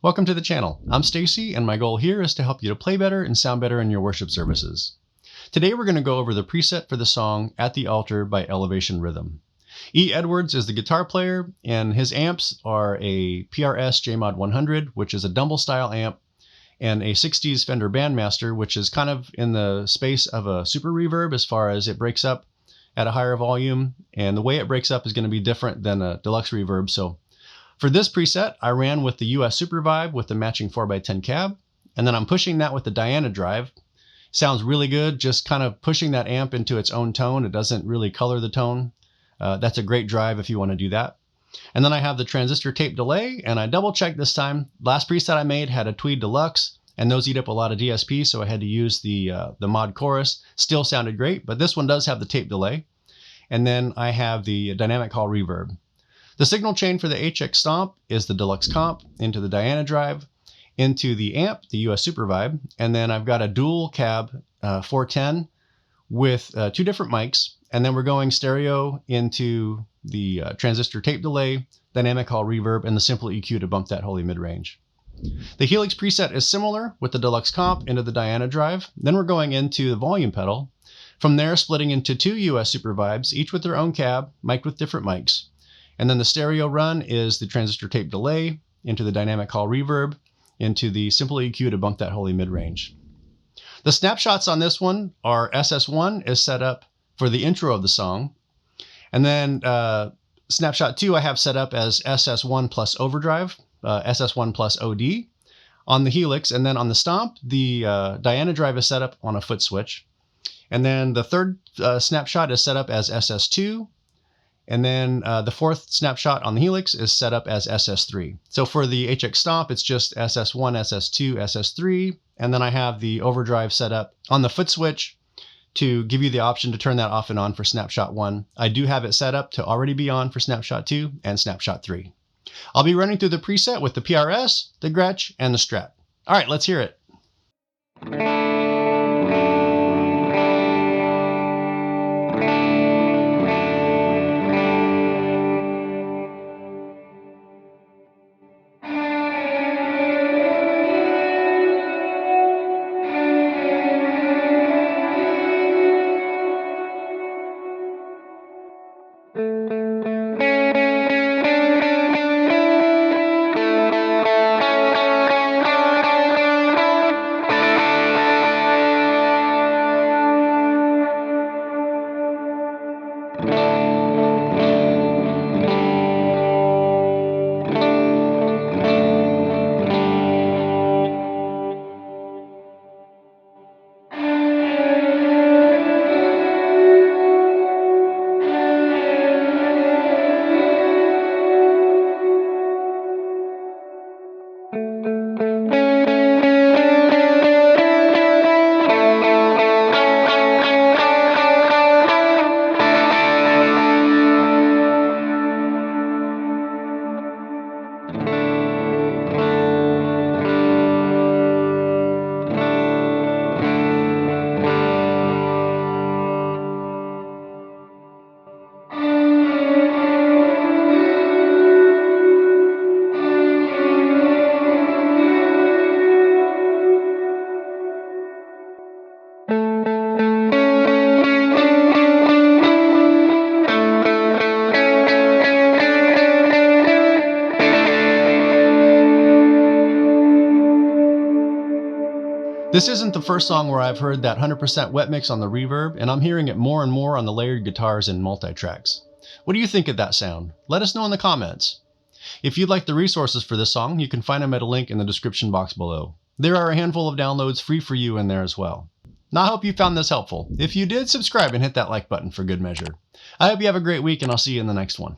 Welcome to the channel. I'm Stacy, and my goal here is to help you to play better and sound better in your worship services. Today we're going to go over the preset for the song At the Altar by Elevation Rhythm. E. Edwards is the guitar player, and his amps are a PRS JMod 100, which is a Dumble style amp, and a 60s Fender Bandmaster, which is kind of in the space of a super reverb as far as it breaks up at a higher volume, and the way it breaks up is going to be different than a deluxe reverb. So for this preset, I ran with the US Super Vibe with the matching 4x10 cab, and then I'm pushing that with the Diana drive. Sounds really good, just kind of pushing that amp into its own tone. It doesn't really color the tone. That's a great drive if you want to do that. And then I have the transistor tape delay, and I double checked this time. Last preset I made had a Tweed Deluxe, and those eat up a lot of DSP, so I had to use the mod chorus. Still sounded great, but this one does have the tape delay. And then I have the dynamic hall reverb. The signal chain for the HX Stomp is the Deluxe Comp into the Diana drive, into the amp, the US Super Vibe, and then I've got a dual cab 410 with two different mics, and then we're going stereo into the transistor tape delay, dynamic hall reverb, and the simple EQ to bump that holy mid-range. The Helix preset is similar with the Deluxe Comp into the Diana drive. Then we're going into the volume pedal. From there, splitting into two US Super Vibes, each with their own cab, mic'd with different mics. And then the stereo run is the transistor tape delay into the dynamic hall reverb, into the simple EQ to bump that holy mid-range. The snapshots on this one are SS1 is set up for the intro of the song. And then snapshot 2 I have set up as SS1 plus overdrive, SS1 plus OD on the Helix. And then on the Stomp, the Diana drive is set up on a foot switch. And then the third snapshot is set up as SS2. And then the fourth snapshot on the Helix is set up as SS3. So for the HX Stomp, it's just SS1, SS2, SS3. And then I have the overdrive set up on the foot switch to give you the option to turn that off and on for snapshot 1. I do have it set up to already be on for snapshot 2 and snapshot 3. I'll be running through the preset with the PRS, the Gretsch, and the Strat. All right, let's hear it. This isn't the first song where I've heard that 100% wet mix on the reverb, and I'm hearing it more and more on the layered guitars and multi-tracks. What do you think of that sound? Let us know in the comments. If you'd like the resources for this song, you can find them at a link in the description box below. There are a handful of downloads free for you in there as well. Now I hope you found this helpful. If you did, subscribe and hit that like button for good measure. I hope you have a great week, and I'll see you in the next one.